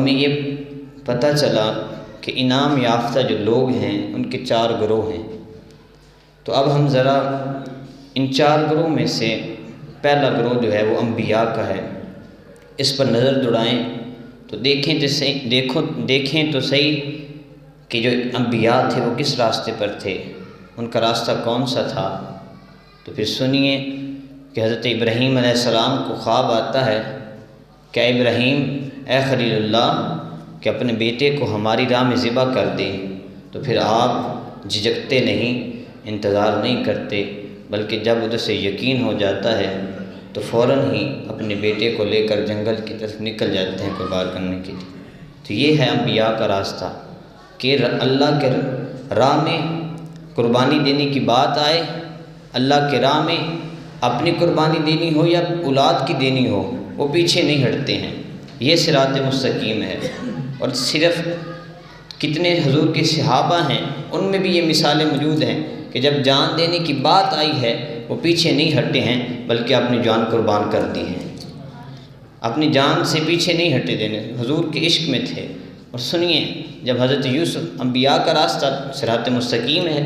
ہمیں یہ پتہ چلا کہ انعام یافتہ جو لوگ ہیں ان کے 4 گروہ ہیں۔ تو اب ہم ذرا ان 4 گروہ میں سے پہلا گروہ جو ہے وہ انبیاء کا ہے، اس پر نظر دوڑائیں تو دیکھیں تو صحیح کہ جو انبیاء تھے وہ کس راستے پر تھے، ان کا راستہ کون سا تھا۔ تو پھر سنیے کہ حضرت ابراہیم علیہ السلام کو خواب آتا ہے کہ اے ابراہیم، اے خلیل اللہ، کہ اپنے بیٹے کو ہماری راہ میں ذبح کر دیں۔ تو پھر آپ جھجکتے نہیں، انتظار نہیں کرتے، بلکہ جب ادھر سے یقین ہو جاتا ہے تو فوراً ہی اپنے بیٹے کو لے کر جنگل کی طرف نکل جاتے ہیں قربان کرنے کے لیے۔ تو یہ ہے انبیاء کا راستہ کہ اللہ کے راہ میں قربانی دینے کی بات آئے، اللہ کے راہ میں اپنی قربانی دینی ہو یا اولاد کی دینی ہو، وہ پیچھے نہیں ہٹتے ہیں۔ یہ صراط مستقیم ہے۔ اور صرف کتنے حضور کے صحابہ ہیں، ان میں بھی یہ مثالیں موجود ہیں کہ جب جان دینے کی بات آئی ہے وہ پیچھے نہیں ہٹے ہیں، بلکہ اپنی جان قربان کر دی ہے، اپنی جان سے پیچھے نہیں ہٹے دینے، حضور کے عشق میں تھے۔ اور سنیے، جب حضرت یوسف، انبیاء کا راستہ صراط مستقیم ہے،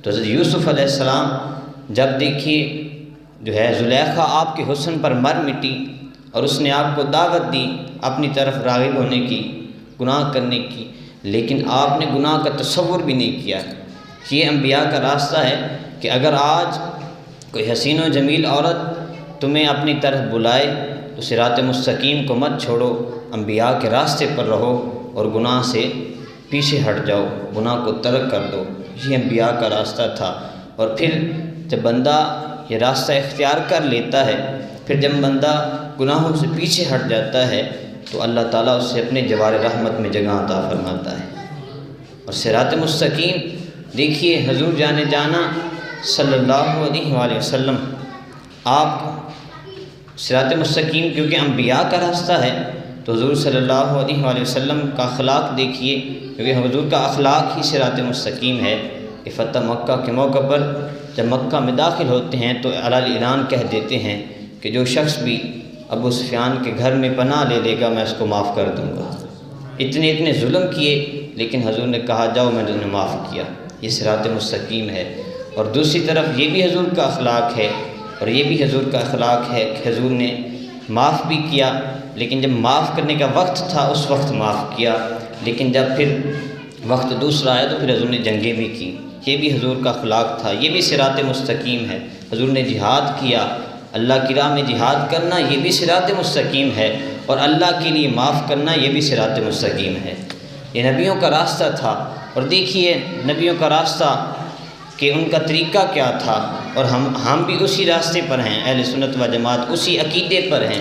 تو حضرت یوسف علیہ السلام جب دیکھیے جو ہے زلیخا آپ کے حسن پر مر مٹی اور اس نے آپ کو دعوت دی اپنی طرف راغب ہونے کی، گناہ کرنے کی، لیکن آپ نے گناہ کا تصور بھی نہیں کیا۔ یہ انبیاء کا راستہ ہے کہ اگر آج کوئی حسین و جمیل عورت تمہیں اپنی طرف بلائے تو صراط مستقیم کو مت چھوڑو، انبیاء کے راستے پر رہو اور گناہ سے پیچھے ہٹ جاؤ، گناہ کو ترک کر دو۔ یہ انبیاء کا راستہ تھا۔ اور پھر جب بندہ یہ راستہ اختیار کر لیتا ہے، پھر جب بندہ گناہوں سے پیچھے ہٹ جاتا ہے تو اللہ تعالیٰ اسے اپنے جوار رحمت میں جگہ عطا فرماتا ہے۔ اور صراط مستقیم دیکھیے، حضور جانا صلی اللہ علیہ وآلہ وسلم، آپ صراط مستقیم کیونکہ انبیاء کا راستہ ہے تو حضور صلی اللہ علیہ وآلہ وسلم کا اخلاق دیکھیے، کیونکہ حضور کا اخلاق ہی صراط مستقیم ہے کہ فتح مکہ کے موقع پر جب مکہ میں داخل ہوتے ہیں تو اعلان اعلان کہہ دیتے ہیں کہ جو شخص بھی ابو سفیان کے گھر میں پناہ لے لے گا میں اس کو معاف کر دوں گا۔ اتنے ظلم کیے، لیکن حضور نے کہا جاؤ میں نے معاف کیا۔ یہ صراط مستقیم ہے۔ اور دوسری طرف یہ بھی حضور کا اخلاق ہے، اور یہ بھی حضور کا اخلاق ہے کہ حضور نے معاف بھی کیا، لیکن جب معاف کرنے کا وقت تھا اس وقت معاف کیا، لیکن جب پھر وقت دوسرا آیا تو پھر حضور نے جنگیں بھی کی۔ یہ بھی حضور کا اخلاق تھا۔ یہ بھی صراط مستقیم ہے۔ حضور نے جہاد کیا، اللہ کی راہ میں جہاد کرنا یہ بھی صراط مستقیم ہے، اور اللہ کے لیے معاف کرنا یہ بھی صراط مستقیم ہے۔ یہ نبیوں کا راستہ تھا۔ اور دیکھیے نبیوں کا راستہ کہ ان کا طریقہ کیا تھا، اور ہم بھی اسی راستے پر ہیں، اہل سنت و جماعت اسی عقیدے پر ہیں۔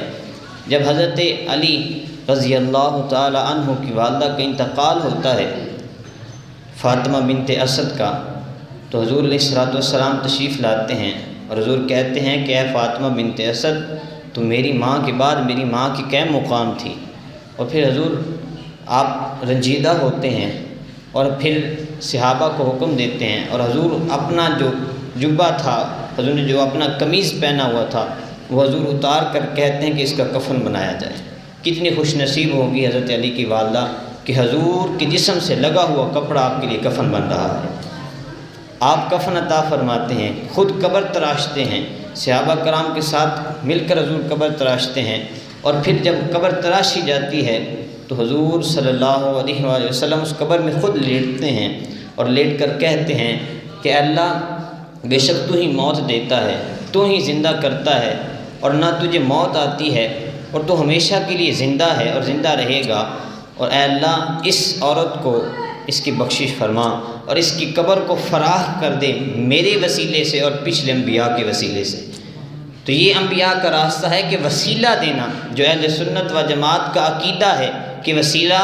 جب حضرت علی رضی اللہ تعالی عنہ کی والدہ کا انتقال ہوتا ہے، فاطمہ بنت اسد کا، تو حضور علیہ الصلوۃ والسلام تشریف لاتے ہیں اور حضور کہتے ہیں کہ اے فاطمہ بنت اسد، تو میری ماں کے بعد میری ماں کی کیا مقام تھی۔ اور پھر حضور آپ رنجیدہ ہوتے ہیں اور پھر صحابہ کو حکم دیتے ہیں، اور حضور اپنا جو جبہ تھا، حضور نے جو اپنا قمیض پہنا ہوا تھا وہ حضور اتار کر کہتے ہیں کہ اس کا کفن بنایا جائے۔ کتنی خوش نصیب ہوگی حضرت علی کی والدہ کہ حضور کے جسم سے لگا ہوا کپڑا آپ کے لیے کفن بن رہا ہے۔ آپ کفن عطا فرماتے ہیں، خود قبر تراشتے ہیں، صحابہ کرام کے ساتھ مل کر حضور قبر تراشتے ہیں، اور پھر جب قبر تراشی جاتی ہے تو حضور صلی اللہ علیہ وآلہ وسلم اس قبر میں خود لیٹتے ہیں اور لیٹ کر کہتے ہیں کہ اللہ بے شک تو ہی موت دیتا ہے، تو ہی زندہ کرتا ہے، اور نہ تجھے موت آتی ہے، اور تو ہمیشہ کے لیے زندہ ہے اور زندہ رہے گا، اور اے اللہ اس عورت کو اس کی بخشش فرما اور اس کی قبر کو فراخ کر دے میرے وسیلے سے اور پچھلے انبیاء کے وسیلے سے۔ تو یہ انبیاء کا راستہ ہے کہ وسیلہ دینا، جو اہل سنت و جماعت کا عقیدہ ہے کہ وسیلہ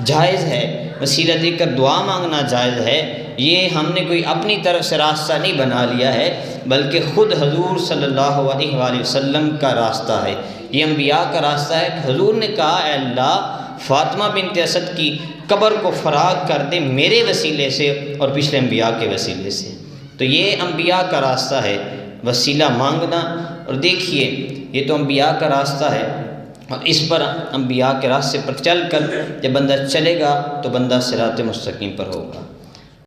جائز ہے، وسیلہ دے کر دعا مانگنا جائز ہے۔ یہ ہم نے کوئی اپنی طرف سے راستہ نہیں بنا لیا ہے، بلکہ خود حضور صلی اللہ علیہ وآلہ وسلم کا راستہ ہے۔ یہ انبیاء کا راستہ ہے کہ حضور نے کہا اے اللہ فاطمہ بنت اسد کی قبر کو فراغ کر دے میرے وسیلے سے اور پچھلے انبیاء کے وسیلے سے۔ تو یہ انبیاء کا راستہ ہے، وسیلہ مانگنا۔ اور دیکھیے یہ تو انبیاء کا راستہ ہے، اور اس پر انبیاء کے راستے پر چل کر جب بندہ چلے گا تو بندہ صراط مستقیم پر ہوگا۔